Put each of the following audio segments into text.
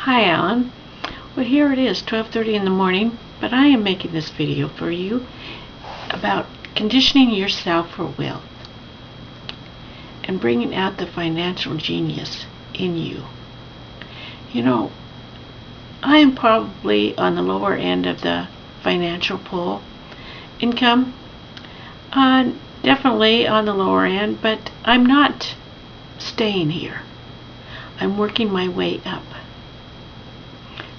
Hi Alan. Well, here it is, 12:30 in the morning, but I am making this video for you about conditioning yourself for wealth and bringing out the financial genius in you. You know, I am probably on the lower end of the financial pole. Income, definitely on the lower end, but I'm not staying here. I'm working my way up.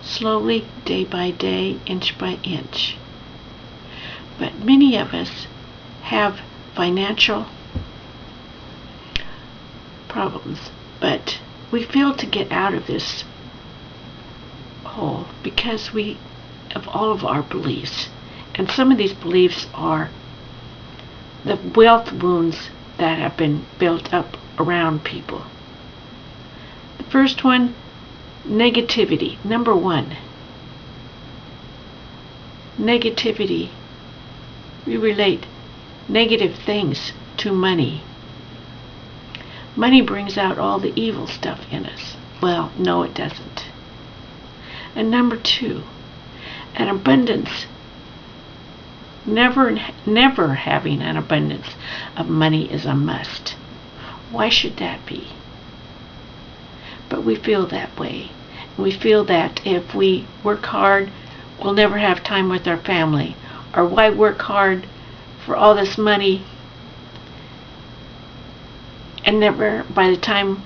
Slowly, day by day, inch by inch. But many of us have financial problems, but we fail to get out of this hole because we have all of our beliefs. And some of these beliefs are the wealth wounds that have been built up around people. The first one, negativity. Number one, negativity. We relate negative things to money. Money brings out all the evil stuff in us. Well, no, it doesn't. And number two, an abundance. Never having an abundance of money is a must. Why should that be? But we feel that way. We feel that if we work hard, we'll never have time with our family. Or why work hard for all this money and never, by the time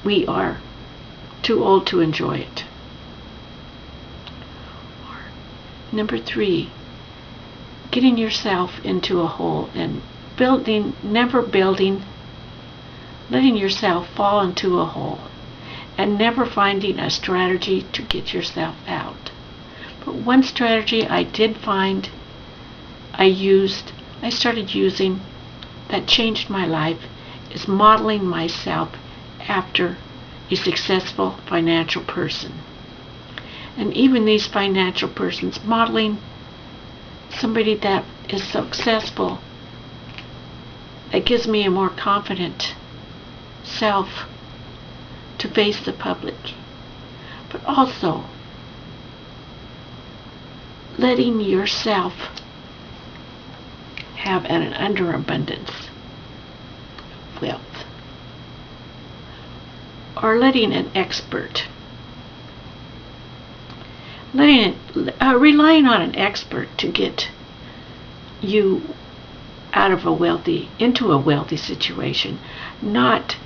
we are too old to enjoy it. Number three, getting yourself into a hole and never building, letting yourself fall into a hole and never finding a strategy to get yourself out. But one strategy I did find, I started using, that changed my life, is modeling myself after a successful financial person. And even these financial persons, modeling somebody that is successful, that gives me a more confident self to face the public. But also letting yourself have an underabundance of wealth, or letting an expert, relying on an expert to get you into a wealthy situation, not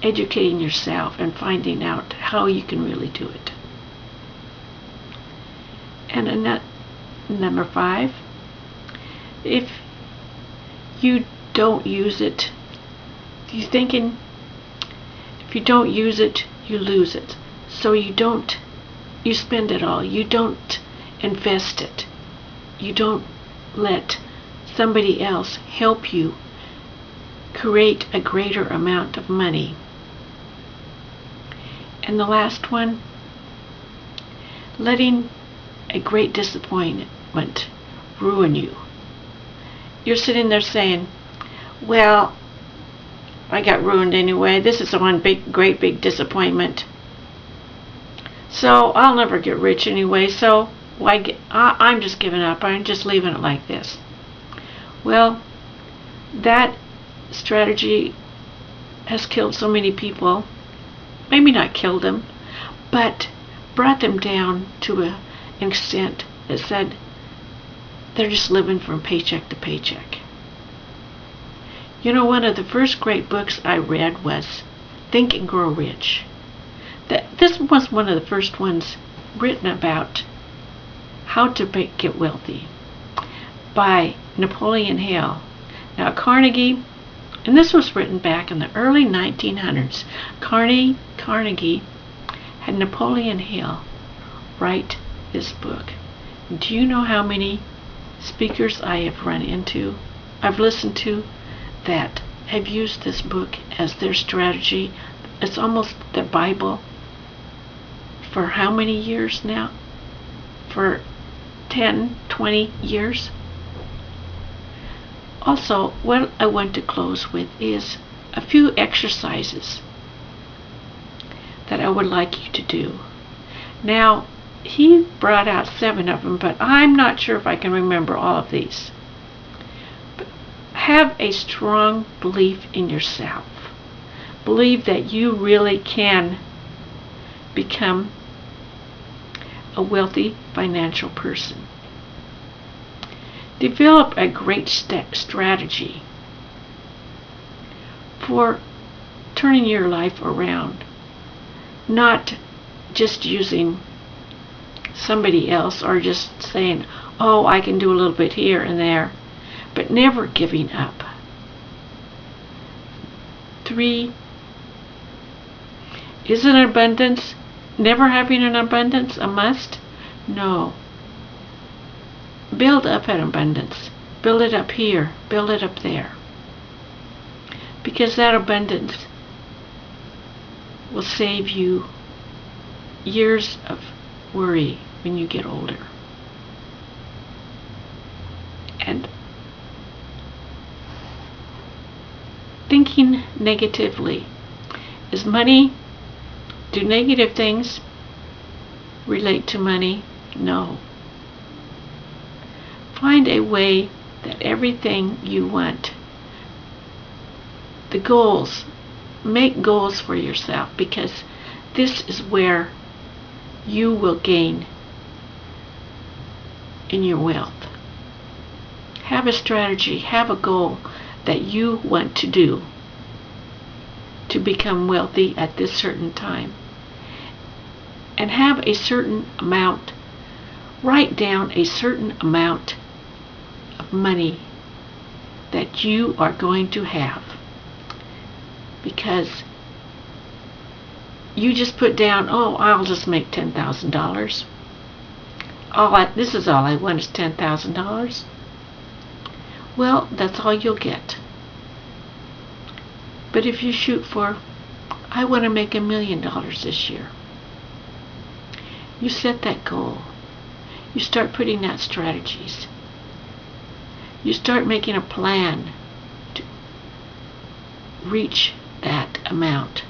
educating yourself and finding out how you can really do it. And number five, if you don't use it, if you don't use it, you lose it. So you spend it all. You don't invest it. You don't let somebody else help you create a greater amount of money. And the last one, letting a great disappointment ruin you. You're sitting there saying, well, I got ruined anyway. This is one great big disappointment. So I'll never get rich anyway, so I'm just giving up. I'm just leaving it like this. Well, that strategy has killed so many people. Maybe not killed them, but brought them down to an extent that said they're just living from paycheck to paycheck. You know, one of the first great books I read was Think and Grow Rich. This was one of the first ones written about how to get wealthy, by Napoleon Hill. Now Carnegie, and this was written back in the early 1900s. Carnegie had Napoleon Hill write this book. Do you know how many speakers I have I've listened to, that have used this book as their strategy? It's almost the Bible. For how many years now? For 10, 20 years? Also, what I want to close with is a few exercises that I would like you to do. Now, he brought out 7 of them, but I'm not sure if I can remember all of these. But have a strong belief in yourself. Believe that you really can become a wealthy financial person. Develop a great strategy for turning your life around, not just using somebody else or just saying, oh, I can do a little bit here and there, but never giving up. 3, is an abundance, never having an abundance, a must? No. Build up an abundance. Build it up here. Build it up there. Because that abundance will save you years of worry when you get older. And thinking negatively. Is money, do negative things relate to money? No. Find a way that everything you want, the goals, make goals for yourself, because this is where you will gain in your wealth. Have a strategy, have a goal that you want to do to become wealthy at this certain time. And have a certain amount, write down a certain amount of money that you are going to have. Because you just put down, oh, I'll just make $10,000. This is all I want is $10,000. Well, that's all you'll get. But if you shoot for, I want to make $1 million this year. You set that goal. You start putting out strategies. You start making a plan to reach that amount.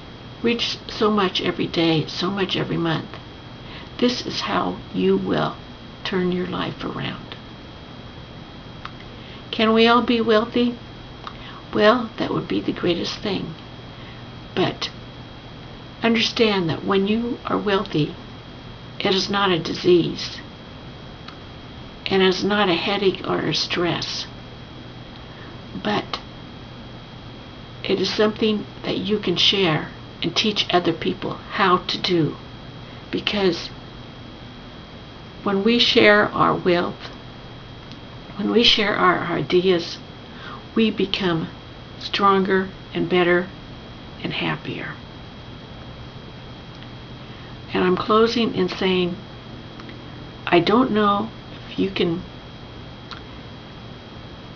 Reach so much every day, so much every month. This is how you will turn your life around. Can we all be wealthy? Well, that would be the greatest thing. But understand that when you are wealthy, it is not a disease. And it is not a headache or a stress. But it is something that you can share and teach other people how to do. Because when we share our wealth, when we share our ideas, we become stronger and better and happier. And I'm closing in saying, I don't know if you can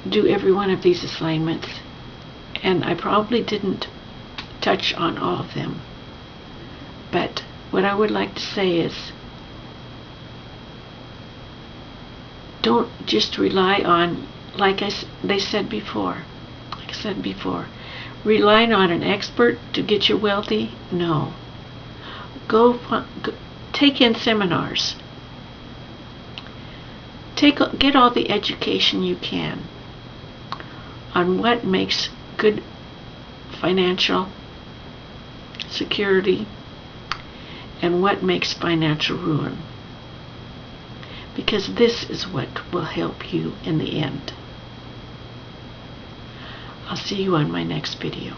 do every one of these assignments, and I probably didn't touch on all of them. But what I would like to say is, don't just rely on, like I said before, relying on an expert to get you wealthy. No. Go take in seminars. Get all the education you can on what makes good financial security and what makes financial ruin. Because this is what will help you in the end. I'll see you on my next video.